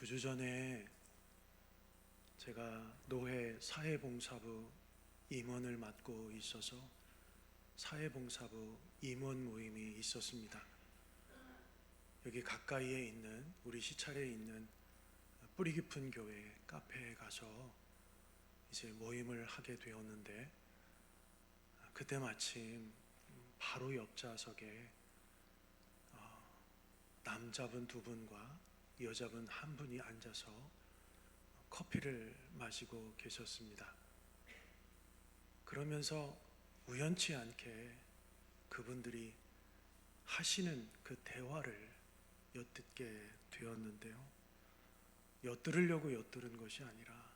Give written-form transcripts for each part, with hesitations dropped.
두 주 전에 제가 노회 사회봉사부 임원을 맡고 있어서 사회봉사부 임원 모임이 있었습니다. 여기 가까이에 있는 우리 시찰에 있는 뿌리 깊은 교회 카페에 가서 이제 모임을 하게 되었는데, 그때 마침 바로 옆 좌석에 남자분 두 분과 여자분 한 분이 앉아서 커피를 마시고 계셨습니다. 그러면서 우연치 않게 그분들이 하시는 그 대화를 엿듣게 되었는데요. 엿들으려고 엿들은 것이 아니라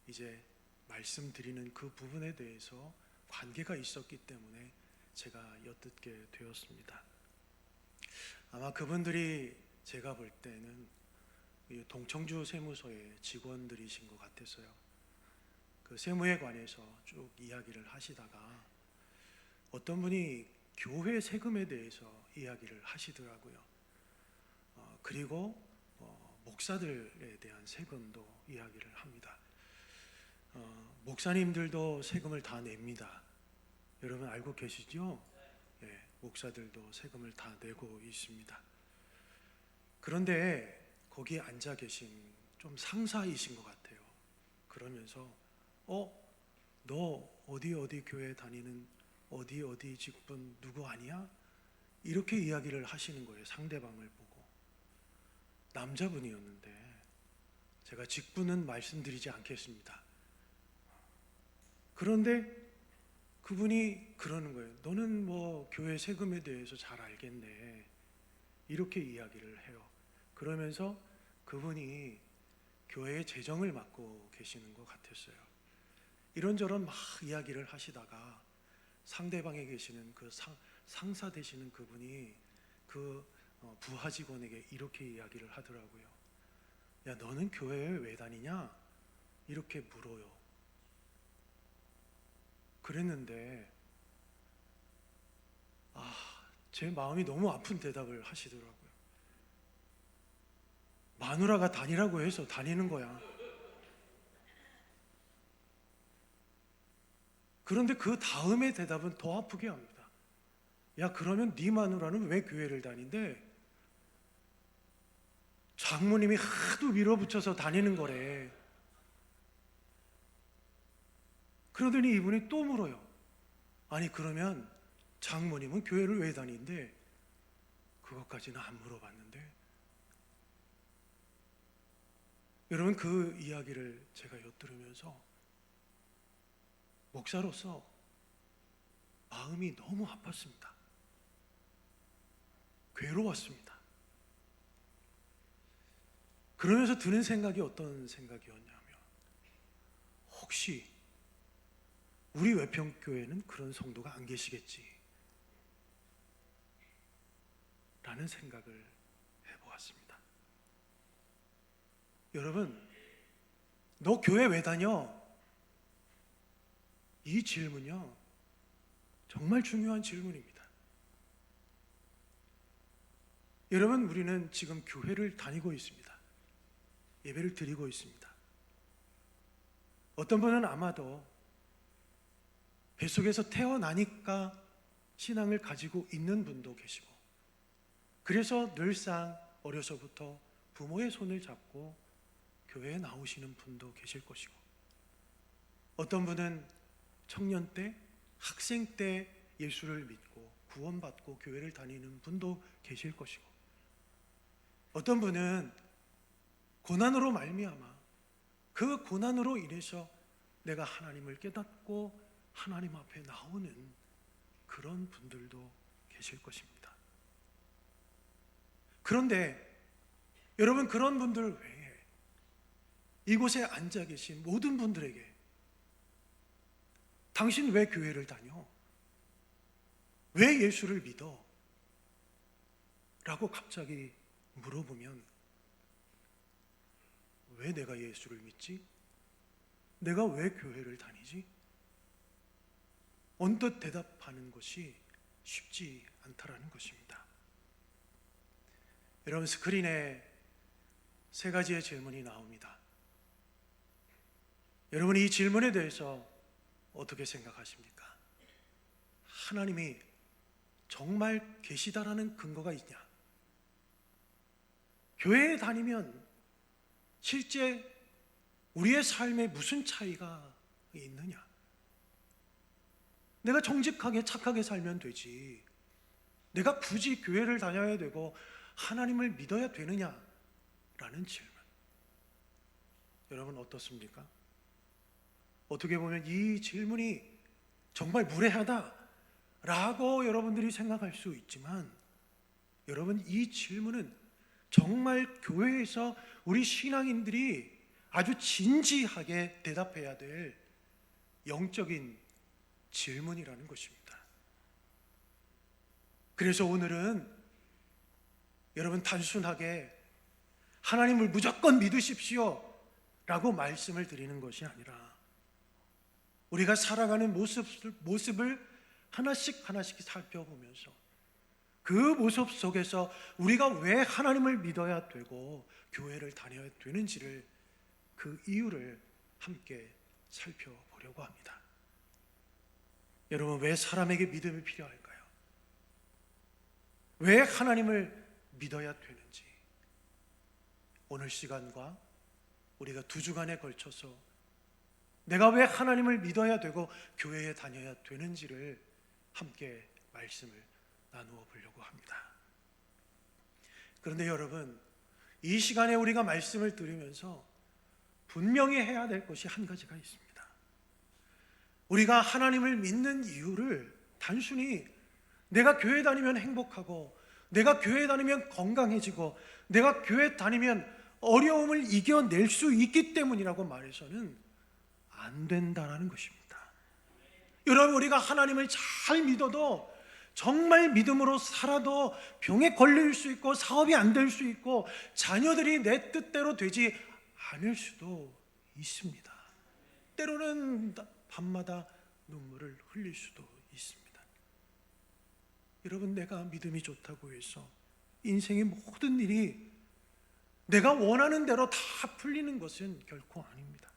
이제 말씀드리는 그 부분에 대해서 관계가 있었기 때문에 제가 엿듣게 되었습니다. 아마 그분들이 제가 볼 때는 동청주 세무서의 직원들이신 것 같았어요. 그 세무에 관해서 쭉 이야기를 하시다가 어떤 분이 교회 세금에 대해서 이야기를 하시더라고요. 그리고 목사들에 대한 세금도 이야기를 합니다. 목사님들도 세금을 다 냅니다. 여러분 알고 계시죠? 네, 목사들도 세금을 다 내고 있습니다. 그런데 거기에 앉아 계신 좀 상사이신 것 같아요. 그러면서 너 어디 교회 다니는 어디 직분 누구 아니야? 이렇게 이야기를 하시는 거예요. 상대방을 보고. 남자분이었는데 제가 직분은 말씀드리지 않겠습니다. 그런데 그분이 그러는 거예요. 너는 뭐 교회 세금에 대해서 잘 알겠네. 이렇게 이야기를 해요. 그러면서 그분이 교회의 재정을 맡고 계시는 것 같았어요. 이런저런 막 이야기를 하시다가 상대방에 계시는 그 상사 되시는 그분이 그 부하 직원에게 이렇게 이야기를 하더라고요. 야, 너는 교회에 왜 다니냐? 이렇게 물어요. 그랬는데 제 마음이 너무 아픈 대답을 하시더라고요. 마누라가 다니라고 해서 다니는 거야. 그런데 그 다음에 대답은 더 아프게 합니다. 야, 그러면 네 마누라는 왜 교회를 다닌대? 장모님이 하도 밀어붙여서 다니는 거래. 그러더니 이분이 또 물어요. 아니, 그러면 장모님은 교회를 왜 다니는데? 그것까지는 안 물어봤는데. 여러분, 그 이야기를 제가 엿들으면서 목사로서 마음이 너무 아팠습니다. 괴로웠습니다. 그러면서 드는 생각이 어떤 생각이었냐면, 혹시 우리 외평교회는 그런 성도가 안 계시겠지 라는 생각을 해보았습니다. 여러분, 너 교회 왜 다녀? 이 질문요, 정말 중요한 질문입니다. 여러분, 우리는 지금 교회를 다니고 있습니다. 예배를 드리고 있습니다. 어떤 분은 아마도 뱃속에서 태어나니까 신앙을 가지고 있는 분도 계시고, 그래서 늘상 어려서부터 부모의 손을 잡고 교회에 나오시는 분도 계실 것이고, 어떤 분은 청년 때, 학생 때 예수를 믿고 구원받고 교회를 다니는 분도 계실 것이고, 어떤 분은 고난으로 말미암아 그 고난으로 인해서 내가 하나님을 깨닫고 하나님 앞에 나오는 그런 분들도 계실 것입니다. 그런데 여러분, 그런 분들 외에 이곳에 앉아 계신 모든 분들에게 당신 왜 교회를 다녀? 왜 예수를 믿어? 라고 갑자기 물어보면, 왜 내가 예수를 믿지? 내가 왜 교회를 다니지? 언뜻 대답하는 것이 쉽지 않다라는 것입니다. 여러분, 스크린에 세 가지의 질문이 나옵니다. 여러분, 이 질문에 대해서 어떻게 생각하십니까? 하나님이 정말 계시다라는 근거가 있냐? 교회에 다니면 실제 우리의 삶에 무슨 차이가 있느냐? 내가 정직하게 착하게 살면 되지, 내가 굳이 교회를 다녀야 되고 하나님을 믿어야 되느냐? 라는 질문. 여러분 어떻습니까? 어떻게 보면 이 질문이 정말 무례하다라고 여러분들이 생각할 수 있지만, 여러분, 이 질문은 정말 교회에서 우리 신앙인들이 아주 진지하게 대답해야 될 영적인 질문이라는 것입니다. 그래서 오늘은 여러분, 단순하게 하나님을 무조건 믿으십시오 라고 말씀을 드리는 것이 아니라, 우리가 살아가는 모습을 하나씩 살펴보면서 그 모습 속에서 우리가 왜 하나님을 믿어야 되고 교회를 다녀야 되는지를, 그 이유를 함께 살펴보려고 합니다. 여러분, 왜 사람에게 믿음이 필요할까요? 왜 하나님을 믿어야 되는지, 오늘 시간과 우리가 2주간에 걸쳐서 내가 왜 하나님을 믿어야 되고 교회에 다녀야 되는지를 함께 말씀을 나누어 보려고 합니다. 그런데 여러분, 이 시간에 우리가 말씀을 들으면서 분명히 해야 될 것이 한 가지가 있습니다. 우리가 하나님을 믿는 이유를 단순히 내가 교회 다니면 행복하고, 내가 교회 다니면 건강해지고, 내가 교회 다니면 어려움을 이겨낼 수 있기 때문이라고 말해서는 안 된다는 것입니다. 여러분, 우리가 하나님을 잘 믿어도, 정말 믿음으로 살아도 병에 걸릴 수 있고, 사업이 안 될 수 있고, 자녀들이 내 뜻대로 되지 않을 수도 있습니다. 때로는 밤마다 눈물을 흘릴 수도 있습니다. 여러분, 내가 믿음이 좋다고 해서 인생의 모든 일이 내가 원하는 대로 다 풀리는 것은 결코 아닙니다.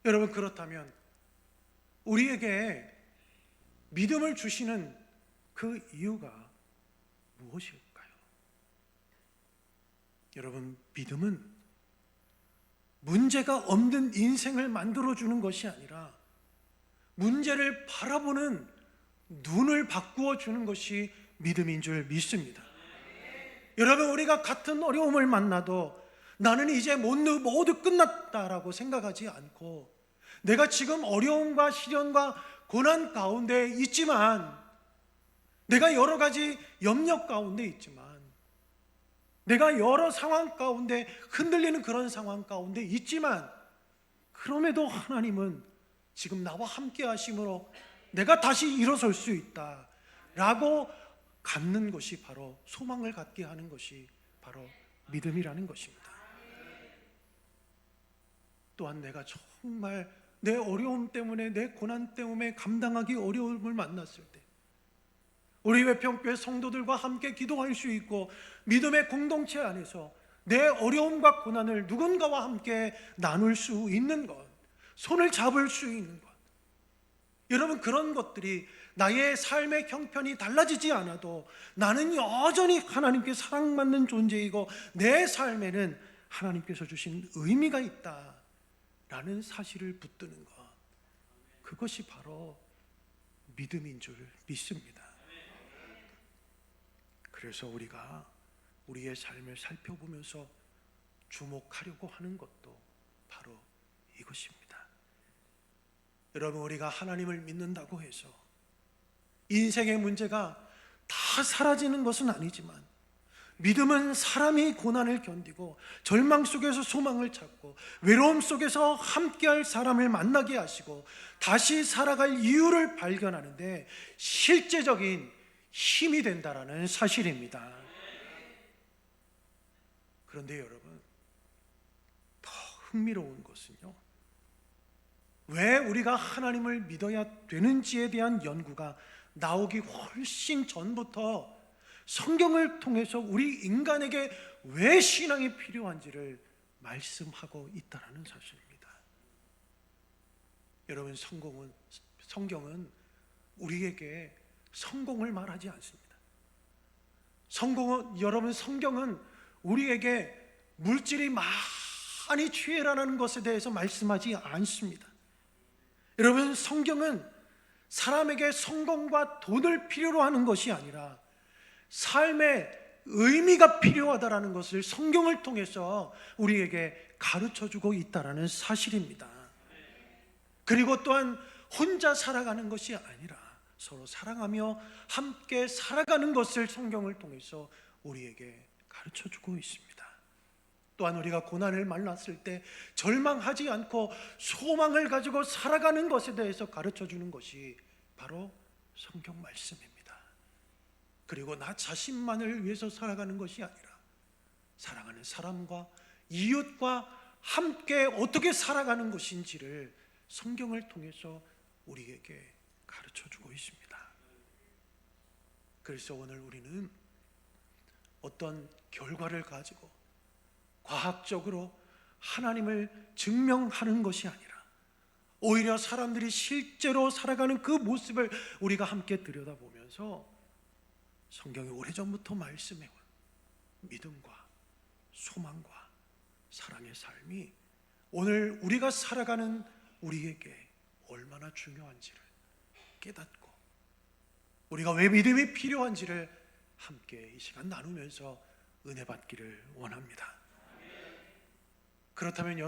여러분, 그렇다면 우리에게 믿음을 주시는 그 이유가 무엇일까요? 여러분, 믿음은 문제가 없는 인생을 만들어주는 것이 아니라 문제를 바라보는 눈을 바꾸어 주는 것이 믿음인 줄 믿습니다. 여러분, 우리가 같은 어려움을 만나도 나는 이제 모두 끝났다라고 생각하지 않고, 내가 지금 어려움과 시련과 고난 가운데 있지만, 내가 여러 가지 염려 가운데 있지만, 내가 여러 상황 가운데 흔들리는 그런 상황 가운데 있지만, 그럼에도 하나님은 지금 나와 함께 하심으로 내가 다시 일어설 수 있다라고 갖는 것이 바로, 소망을 갖게 하는 것이 바로 믿음이라는 것입니다. 또한 내가 정말 내 어려움 때문에, 내 고난 때문에 감당하기 어려움을 만났을 때, 우리 외평교회 성도들과 함께 기도할 수 있고, 믿음의 공동체 안에서 내 어려움과 고난을 누군가와 함께 나눌 수 있는 것, 손을 잡을 수 있는 것, 여러분, 그런 것들이 나의 삶의 형편이 달라지지 않아도 나는 여전히 하나님께 사랑받는 존재이고, 내 삶에는 하나님께서 주신 의미가 있다라는 사실을 붙드는 것, 그것이 바로 믿음인 줄 믿습니다. 그래서 우리가 우리의 삶을 살펴보면서 주목하려고 하는 것도 바로 이것입니다. 여러분, 우리가 하나님을 믿는다고 해서 인생의 문제가 다 사라지는 것은 아니지만, 믿음은 사람이 고난을 견디고 절망 속에서 소망을 찾고 외로움 속에서 함께할 사람을 만나게 하시고 다시 살아갈 이유를 발견하는데 실제적인 힘이 된다라는 사실입니다. 그런데 여러분, 더 흥미로운 것은요, 왜 우리가 하나님을 믿어야 되는지에 대한 연구가 나오기 훨씬 전부터 성경을 통해서 우리 인간에게 왜 신앙이 필요한지를 말씀하고 있다는 사실입니다. 여러분, 성경은 우리에게 성공을 말하지 않습니다. 성경은 우리에게 물질이 많이 취해라는 것에 대해서 말씀하지 않습니다. 여러분, 성경은 사람에게 성공과 돈을 필요로 하는 것이 아니라 삶의 의미가 필요하다라는 것을 성경을 통해서 우리에게 가르쳐주고 있다는 사실입니다. 그리고 또한 혼자 살아가는 것이 아니라 서로 사랑하며 함께 살아가는 것을 성경을 통해서 우리에게 가르쳐주고 있습니다. 또한 우리가 고난을 만났을 때 절망하지 않고 소망을 가지고 살아가는 것에 대해서 가르쳐주는 것이 바로 성경 말씀입니다. 그리고 나 자신만을 위해서 살아가는 것이 아니라 사랑하는 사람과 이웃과 함께 어떻게 살아가는 것인지를 성경을 통해서 우리에게 가르쳐주고 있습니다. 그래서 오늘 우리는 어떤 결과를 가지고 과학적으로 하나님을 증명하는 것이 아니라 오히려 사람들이 실제로 살아가는 그 모습을 우리가 함께 들여다보면서 성경이 오래전부터 말씀해온 믿음과 소망과 사랑의 삶이 오늘 우리가 살아가는 우리에게 얼마나 중요한지를 깨닫고 우리가 왜 믿음이 필요한지를 함께 이 시간 나누면서 은혜 받기를 원합니다. 그렇다면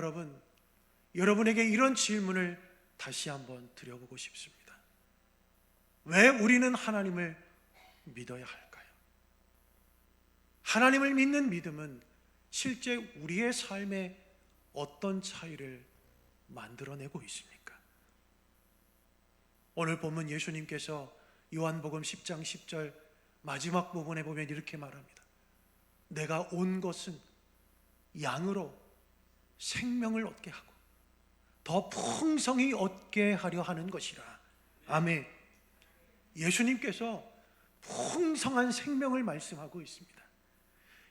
여러분에게 이런 질문을 다시 한번 드려보고 싶습니다. 왜 우리는 하나님을 믿어야 할까요? 하나님을 믿는 믿음은 실제 우리의 삶에 어떤 차이를 만들어내고 있습니까? 오늘 본문 예수님께서 요한복음 10장 10절 마지막 부분에 보면 이렇게 말합니다. 내가 온 것은 양으로 생명을 얻게 하고 더 풍성히 얻게 하려 하는 것이라. 아멘. 예수님께서 풍성한 생명을 말씀하고 있습니다.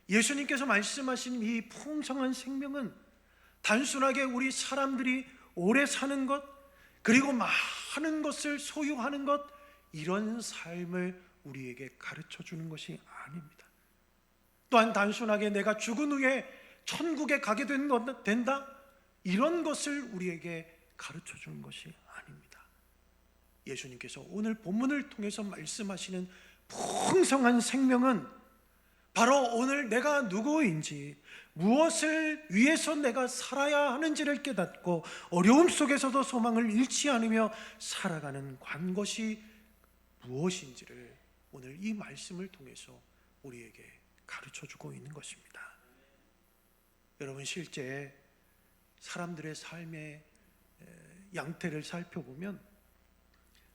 예수님께서 말씀하신 이 풍성한 생명은 단순하게 우리 사람들이 오래 사는 것, 그리고 많은 것을 소유하는 것, 이런 삶을 우리에게 가르쳐 주는 것이 아닙니다. 또한 단순하게 내가 죽은 후에 천국에 가게 된다, 이런 것을 우리에게 가르쳐 주는 것이 아닙니다. 예수님께서 오늘 본문을 통해서 말씀하시는 풍성한 생명은 바로 오늘 내가 누구인지, 무엇을 위해서 내가 살아야 하는지를 깨닫고 어려움 속에서도 소망을 잃지 않으며 살아가는 것이 무엇인지를 오늘 이 말씀을 통해서 우리에게 가르쳐주고 있는 것입니다. 여러분, 실제 사람들의 삶의 양태를 살펴보면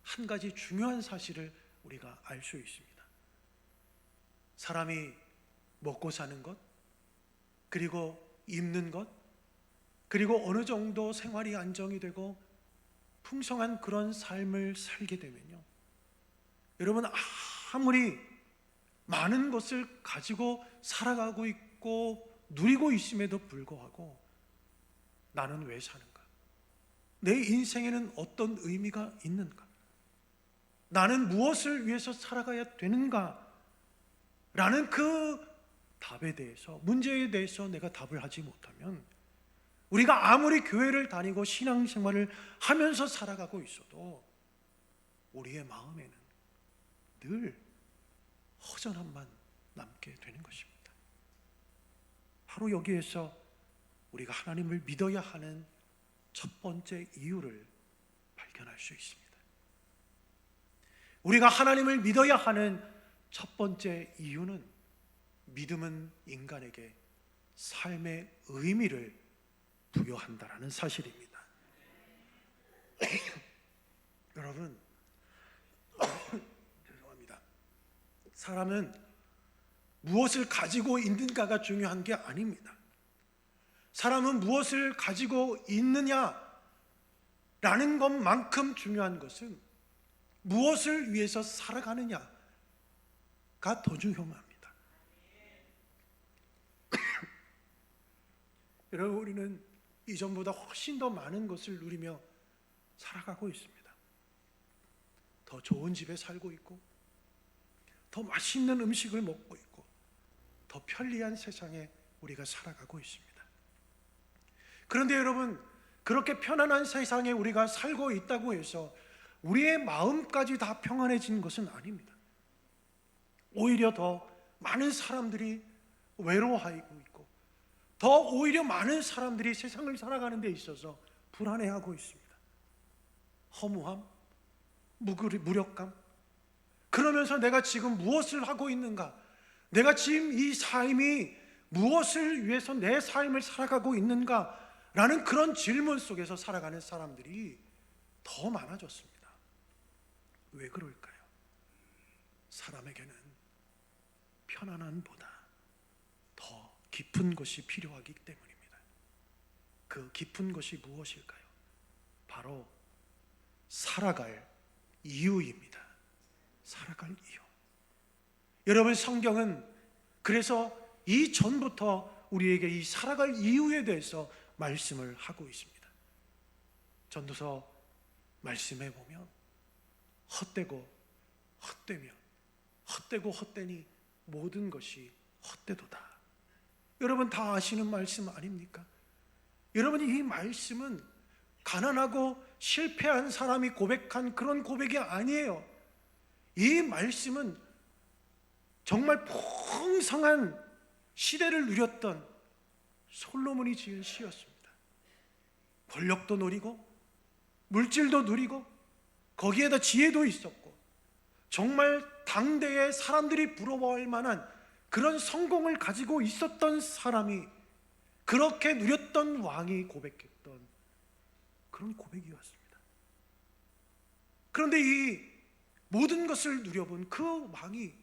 한 가지 중요한 사실을 우리가 알 수 있습니다. 사람이 먹고 사는 것, 그리고 입는 것, 그리고 어느 정도 생활이 안정이 되고 풍성한 그런 삶을 살게 되면요, 여러분, 아무리 많은 것을 가지고 살아가고 있고 누리고 있음에도 불구하고 나는 왜 사는가? 내 인생에는 어떤 의미가 있는가? 나는 무엇을 위해서 살아가야 되는가? 라는 그 답에 대해서, 문제에 대해서 내가 답을 하지 못하면 우리가 아무리 교회를 다니고 신앙생활을 하면서 살아가고 있어도 우리의 마음에는 늘 허전함만 남게 되는 것입니다. 바로 여기에서 우리가 하나님을 믿어야 하는 첫 번째 이유를 발견할 수 있습니다. 우리가 하나님을 믿어야 하는 첫 번째 이유는 믿음은 인간에게 삶의 의미를 부여한다는 사실입니다. 여러분, 죄송합니다. 사람은 무엇을 가지고 있는가가 중요한 게 아닙니다. 사람은 무엇을 가지고 있느냐라는 것만큼 중요한 것은 무엇을 위해서 살아가느냐가 더 중요합니다. 여러분, 우리는 이전보다 훨씬 더 많은 것을 누리며 살아가고 있습니다. 더 좋은 집에 살고 있고, 더 맛있는 음식을 먹고 있고, 더 편리한 세상에 우리가 살아가고 있습니다. 그런데 여러분, 그렇게 편안한 세상에 우리가 살고 있다고 해서 우리의 마음까지 다 평안해진 것은 아닙니다. 오히려 더 많은 사람들이 외로워하고 있고, 더 오히려 많은 사람들이 세상을 살아가는 데 있어서 불안해하고 있습니다. 허무함, 무력감, 그러면서 내가 지금 무엇을 하고 있는가, 내가 지금 이 삶이 무엇을 위해서 내 삶을 살아가고 있는가 라는 그런 질문 속에서 살아가는 사람들이 더 많아졌습니다. 왜 그럴까요? 사람에게는 편안함보다 더 깊은 것이 필요하기 때문입니다. 그 깊은 것이 무엇일까요? 바로 살아갈 이유입니다. 살아갈 이유. 여러분, 성경은 그래서 이전부터 우리에게 이 살아갈 이유에 대해서 말씀을 하고 있습니다. 전도서 말씀해 보면 헛되고 헛되면 헛되고 헛되니 모든 것이 헛되도다. 여러분 다 아시는 말씀 아닙니까? 여러분, 이 말씀은 가난하고 실패한 사람이 고백한 그런 고백이 아니에요. 이 말씀은 정말 풍성한 시대를 누렸던 솔로몬이 지은 시였습니다. 권력도 누리고 물질도 누리고 거기에다 지혜도 있었고, 정말 당대의 사람들이 부러워할 만한 그런 성공을 가지고 있었던 사람이, 그렇게 누렸던 왕이 고백했던 그런 고백이었습니다. 그런데 이 모든 것을 누려본 그 왕이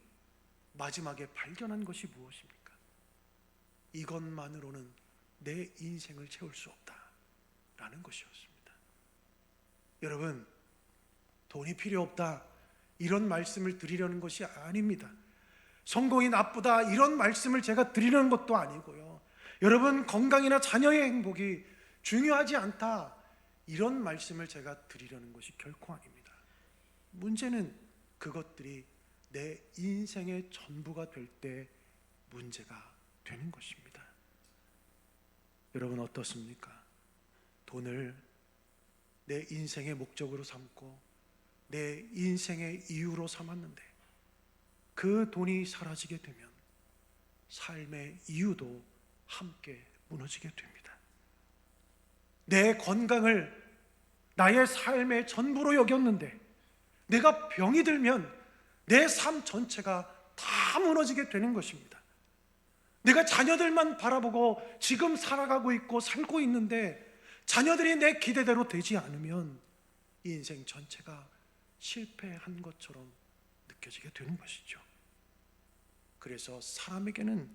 마지막에 발견한 것이 무엇입니까? 이것만으로는 내 인생을 채울 수 없다라는 것이었습니다. 여러분, 돈이 필요 없다 이런 말씀을 드리려는 것이 아닙니다. 성공이 나쁘다 이런 말씀을 제가 드리려는 것도 아니고요. 여러분, 건강이나 자녀의 행복이 중요하지 않다 이런 말씀을 제가 드리려는 것이 결코 아닙니다. 문제는 그것들이 내 인생의 전부가 될 때 문제가 되는 것입니다. 여러분 어떻습니까? 돈을 내 인생의 목적으로 삼고 내 인생의 이유로 삼았는데 그 돈이 사라지게 되면 삶의 이유도 함께 무너지게 됩니다. 내 건강을 나의 삶의 전부로 여겼는데 내가 병이 들면 내 삶 전체가 다 무너지게 되는 것입니다. 내가 자녀들만 바라보고 지금 살아가고 있고 살고 있는데 자녀들이 내 기대대로 되지 않으면 인생 전체가 실패한 것처럼 느껴지게 되는 것이죠. 그래서 사람에게는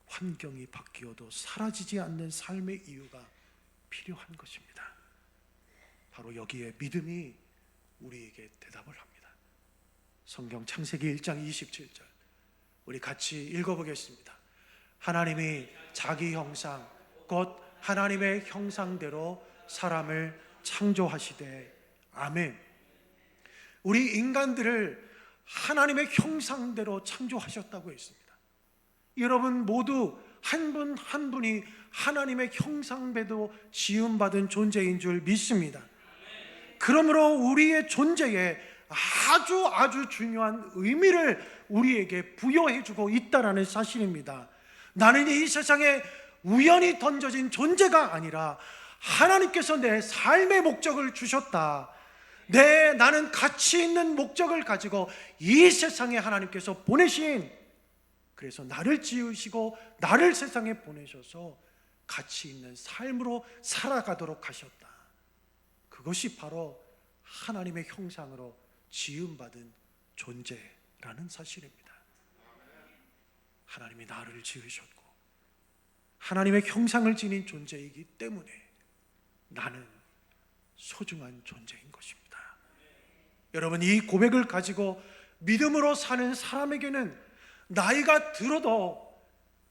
환경이 바뀌어도 사라지지 않는 삶의 이유가 필요한 것입니다. 바로 여기에 믿음이 우리에게 대답을 합니다. 성경 창세기 1장 27절 우리 같이 읽어보겠습니다. 하나님이 자기 형상 곧 하나님의 형상대로 사람을 창조하시되. 아멘. 우리 인간들을 하나님의 형상대로 창조하셨다고 했습니다. 여러분 모두 한 분 한 분이 하나님의 형상대로 지음받은 존재인 줄 믿습니다. 그러므로 우리의 존재에 아주 중요한 의미를 우리에게 부여해주고 있다는 사실입니다. 나는 이 세상에 우연히 던져진 존재가 아니라 하나님께서 내 삶의 목적을 주셨다. 나는 가치 있는 목적을 가지고 이 세상에 하나님께서 보내신, 그래서 나를 지으시고 나를 세상에 보내셔서 가치 있는 삶으로 살아가도록 하셨다. 그것이 바로 하나님의 형상으로 지음받은 존재라는 사실입니다. 하나님이 나를 지으셨고 하나님의 형상을 지닌 존재이기 때문에 나는 소중한 존재인 것입니다. 여러분, 이 고백을 가지고 믿음으로 사는 사람에게는 나이가 들어도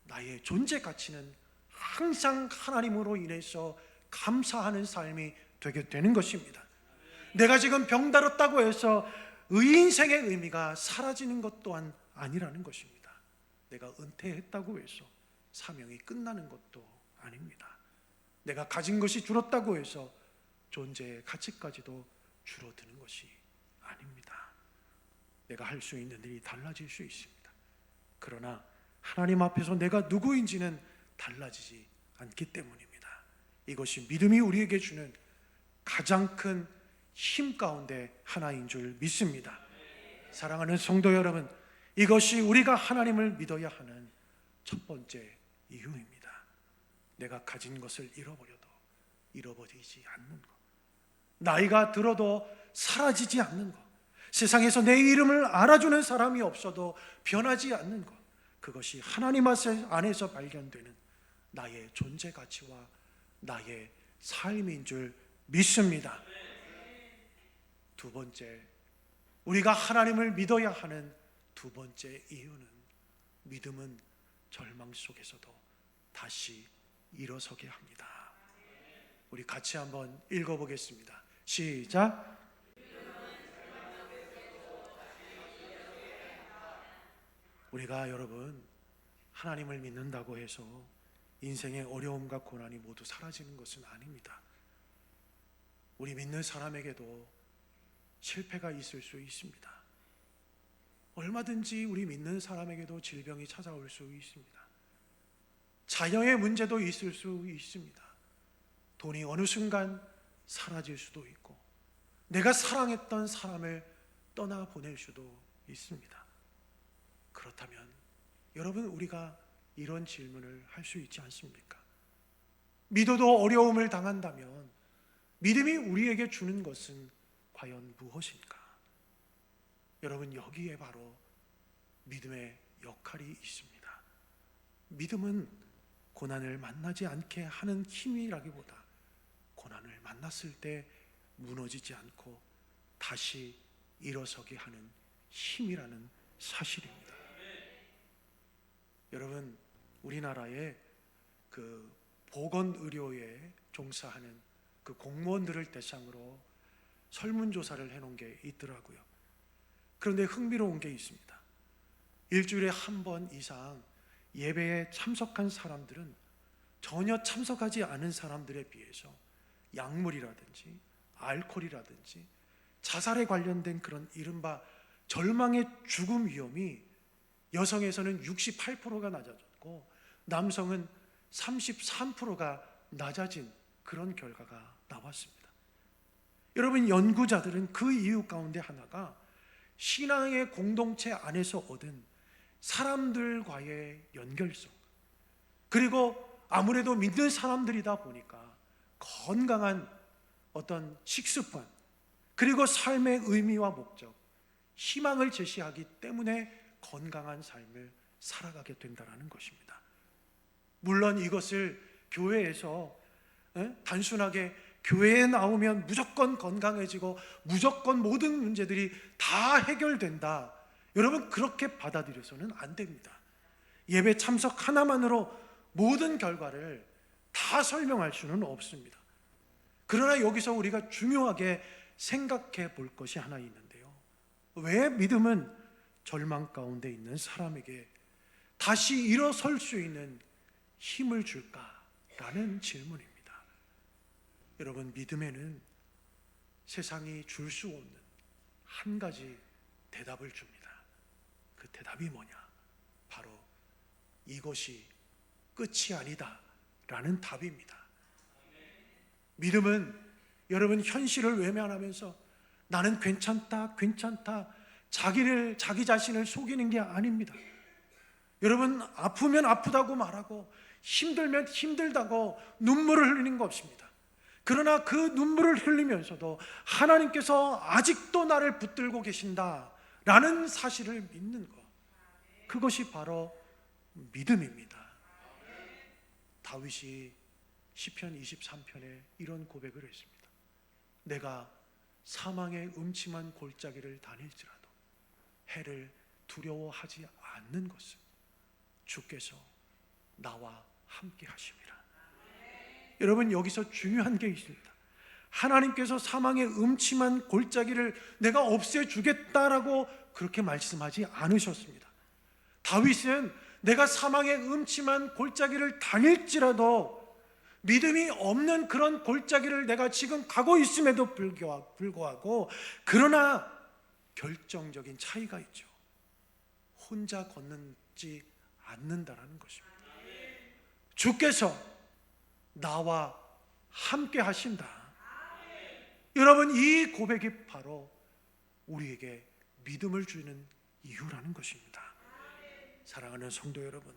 나의 존재 가치는 항상 하나님으로 인해서 감사하는 삶이 되게 되는 것입니다. 내가 지금 병들었다고 해서 인생의 의미가 사라지는 것 또한 아니라는 것입니다. 내가 은퇴했다고 해서 사명이 끝나는 것도 아닙니다. 내가 가진 것이 줄었다고 해서 존재의 가치까지도 줄어드는 것이 아닙니다. 내가 할 수 있는 일이 달라질 수 있습니다. 그러나 하나님 앞에서 내가 누구인지는 달라지지 않기 때문입니다. 이것이 믿음이 우리에게 주는 가장 큰 힘 가운데 하나인 줄 믿습니다. 사랑하는 성도 여러분, 이것이 우리가 하나님을 믿어야 하는 첫 번째 이유입니다. 내가 가진 것을 잃어버려도 잃어버리지 않는 것, 나이가 들어도 사라지지 않는 것, 세상에서 내 이름을 알아주는 사람이 없어도 변하지 않는 것, 그것이 하나님 안에서 발견되는 나의 존재 가치와 나의 삶인 줄 믿습니다. 두 번째, 우리가 하나님을 믿어야 하는 두 번째 이유는, 믿음은 절망 속에서도 다시 일어서게 합니다. 우리 같이 한번 읽어보겠습니다. 시작. 우리가 여러분 하나님을 믿는다고 해서 인생의 어려움과 고난이 모두 사라지는 것은 아닙니다. 우리 믿는 사람에게도 실패가 있을 수 있습니다. 얼마든지 우리 믿는 사람에게도 질병이 찾아올 수 있습니다. 자녀의 문제도 있을 수 있습니다. 돈이 어느 순간 사라질 수도 있고, 내가 사랑했던 사람을 떠나보낼 수도 있습니다. 그렇다면 여러분, 우리가 이런 질문을 할 수 있지 않습니까? 믿어도 어려움을 당한다면 믿음이 우리에게 주는 것은 과연 무엇인가? 여러분, 여기에 바로 믿음의 역할이 있습니다. 믿음은 고난을 만나지 않게 하는 힘이라기보다 고난을 만났을 때 무너지지 않고 다시 일어서게 하는 힘이라는 사실입니다. 여러분, 우리나라의 그 보건의료에 종사하는 그 공무원들을 대상으로 설문조사를 해놓은 게 있더라고요. 그런데 흥미로운 게 있습니다. 일주일에 한 번 이상 예배에 참석한 사람들은 전혀 참석하지 않은 사람들에 비해서 약물이라든지 알코올이라든지 자살에 관련된 그런 이른바 절망의 죽음 위험이 여성에서는 68%가 낮아졌고 남성은 33%가 낮아진 그런 결과가 나왔습니다. 여러분, 연구자들은 그 이유 가운데 하나가 신앙의 공동체 안에서 얻은 사람들과의 연결성, 그리고 아무래도 믿는 사람들이다 보니까 건강한 어떤 식습관, 그리고 삶의 의미와 목적, 희망을 제시하기 때문에 건강한 삶을 살아가게 된다는 것입니다. 물론 이것을 교회에서 단순하게 교회에 나오면 무조건 건강해지고 무조건 모든 문제들이 다 해결된다, 여러분 그렇게 받아들여서는 안 됩니다. 예배 참석 하나만으로 모든 결과를 다 설명할 수는 없습니다. 그러나 여기서 우리가 중요하게 생각해 볼 것이 하나 있는데요, 왜 믿음은 절망 가운데 있는 사람에게 다시 일어설 수 있는 힘을 줄까라는 질문입니다. 여러분, 믿음에는 세상이 줄 수 없는 한 가지 대답을 줍니다. 그 대답이 뭐냐? 바로 이것이 끝이 아니다 라는 답입니다. 믿음은 여러분 현실을 외면하면서 나는 괜찮다 자기 자신을 속이는 게 아닙니다. 여러분, 아프면 아프다고 말하고 힘들면 힘들다고 눈물을 흘리는 거 없습니다. 그러나 그 눈물을 흘리면서도 하나님께서 아직도 나를 붙들고 계신다라는 사실을 믿는 것, 그것이 바로 믿음입니다. 다윗이 시편 23편에 이런 고백을 했습니다. 내가 사망의 음침한 골짜기를 다닐지라도 해를 두려워하지 않는 것은 주께서 나와 함께 하심이라. 여러분, 여기서 중요한 게 있습니다. 하나님께서 사망의 음침한 골짜기를 내가 없애주겠다라고 그렇게 말씀하지 않으셨습니다. 다윗은 내가 사망의 음침한 골짜기를 다닐지라도 믿음이 없는 그런 골짜기를 내가 지금 가고 있음에도 불구하고 그러나 결정적인 차이가 있죠. 혼자 걷지 않는다라는 것입니다. 주께서 나와 함께 하신다. 여러분, 이 고백이 바로 우리에게 믿음을 주는 이유라는 것입니다. 사랑하는 성도 여러분,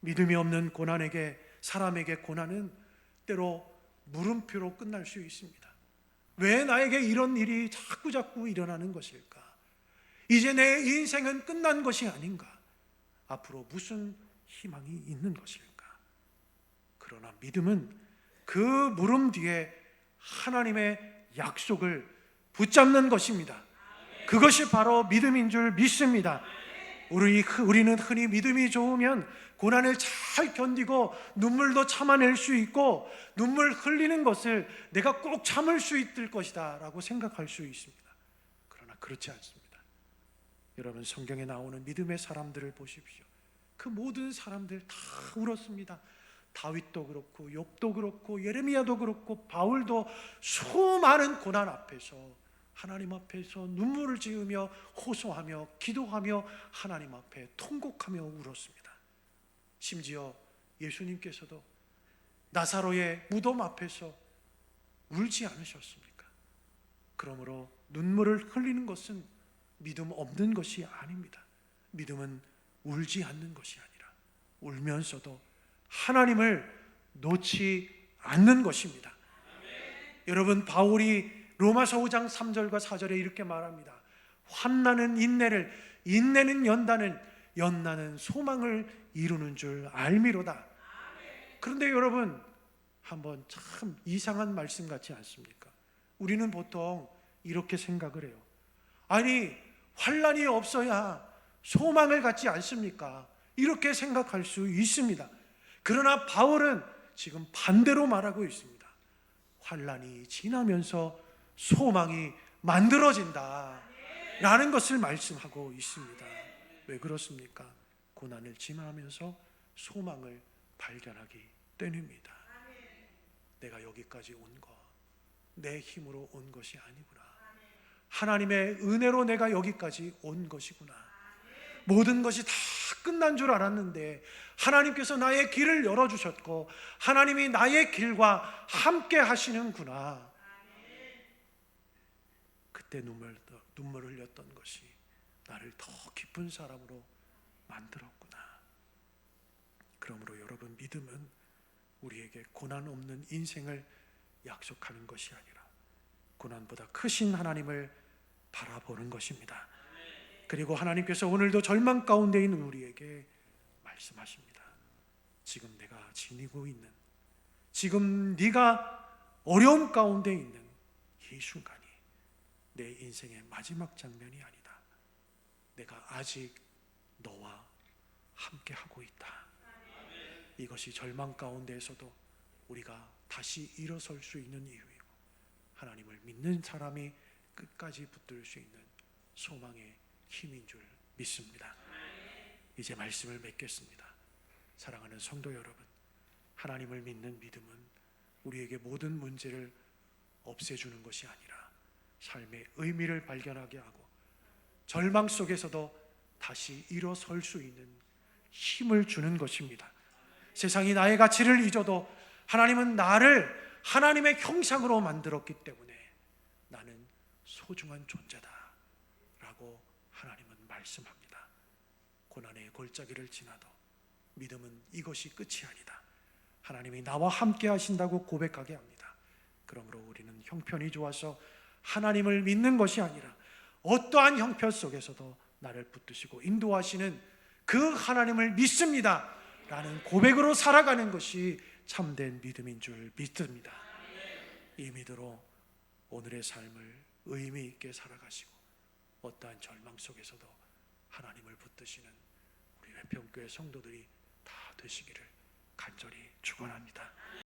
믿음이 없는 사람에게 고난은 때로 물음표로 끝날 수 있습니다. 왜 나에게 이런 일이 자꾸 일어나는 것일까? 이제 내 인생은 끝난 것이 아닌가? 앞으로 무슨 희망이 있는 것일까? 그러나 믿음은 그 물음 뒤에 하나님의 약속을 붙잡는 것입니다. 그것이 바로 믿음인 줄 믿습니다. 우리는 흔히 믿음이 좋으면 고난을 잘 견디고 눈물도 참아낼 수 있고 눈물 흘리는 것을 내가 꼭 참을 수 있을 것이다 라고 생각할 수 있습니다. 그러나 그렇지 않습니다. 여러분, 성경에 나오는 믿음의 사람들을 보십시오. 그 모든 사람들 다 울었습니다. 다윗도 그렇고 욥도 그렇고 예레미야도 그렇고 바울도 수많은 고난 앞에서 하나님 앞에서 눈물을 지으며 호소하며 기도하며 하나님 앞에 통곡하며 울었습니다. 심지어 예수님께서도 나사로의 무덤 앞에서 울지 않으셨습니까? 그러므로 눈물을 흘리는 것은 믿음 없는 것이 아닙니다. 믿음은 울지 않는 것이 아니라 울면서도 하나님을 놓지 않는 것입니다. 여러분, 바울이 로마서 5장 3절과 4절에 이렇게 말합니다. 환난은 인내를, 인내는 연단을, 연단은 소망을 이루는 줄 알미로다. 그런데 여러분, 한번 참 이상한 말씀 같지 않습니까? 우리는 보통 이렇게 생각을 해요. 아니, 환난이 없어야 소망을 갖지 않습니까? 이렇게 생각할 수 있습니다. 그러나 바울은 지금 반대로 말하고 있습니다. 환난이 지나면서 소망이 만들어진다 라는 것을 말씀하고 있습니다. 왜 그렇습니까? 고난을 지나면서 소망을 발견하기 때문입니다. 내가 여기까지 온 거 내 힘으로 온 것이 아니구나. 하나님의 은혜로 내가 여기까지 온 것이구나. 모든 것이 다 끝난 줄 알았는데 하나님께서 나의 길을 열어주셨고 하나님이 나의 길과 함께 하시는구나. 그때 눈물을 흘렸던 것이 나를 더 깊은 사람으로 만들었구나. 그러므로 여러분, 믿음은 우리에게 고난 없는 인생을 약속하는 것이 아니라 고난보다 크신 하나님을 바라보는 것입니다. 그리고 하나님께서 오늘도 절망 가운데 있는 우리에게 말씀하십니다. 지금 내가 지니고 있는, 지금 네가 어려움 가운데 있는 이 순간이 내 인생의 마지막 장면이 아니다. 내가 아직 너와 함께 하고 있다. 이것이 절망 가운데에서도 우리가 다시 일어설 수 있는 이유이고 하나님을 믿는 사람이 끝까지 붙들 수 있는 소망의 힘인 줄 믿습니다. 이제 말씀을 맺겠습니다. 사랑하는 성도 여러분, 하나님을 믿는 믿음은 우리에게 모든 문제를 없애주는 것이 아니라 삶의 의미를 발견하게 하고 절망 속에서도 다시 일어설 수 있는 힘을 주는 것입니다. 세상이 나의 가치를 잊어도 하나님은 나를 하나님의 형상으로 만들었기 때문에 나는 소중한 존재다 라고 하나님은 말씀합니다. 고난의 골짜기를 지나도 믿음은 이것이 끝이 아니다. 하나님이 나와 함께 하신다고 고백하게 합니다. 그러므로 우리는 형편이 좋아서 하나님을 믿는 것이 아니라 어떠한 형편 속에서도 나를 붙드시고 인도하시는 그 하나님을 믿습니다 라는 고백으로 살아가는 것이 참된 믿음인 줄 믿습니다. 이 믿음으로 오늘의 삶을 의미 있게 살아가시고 어떠한 절망 속에서도 하나님을 붙드시는 우리 회평교회 성도들이 다 되시기를 간절히 축원합니다.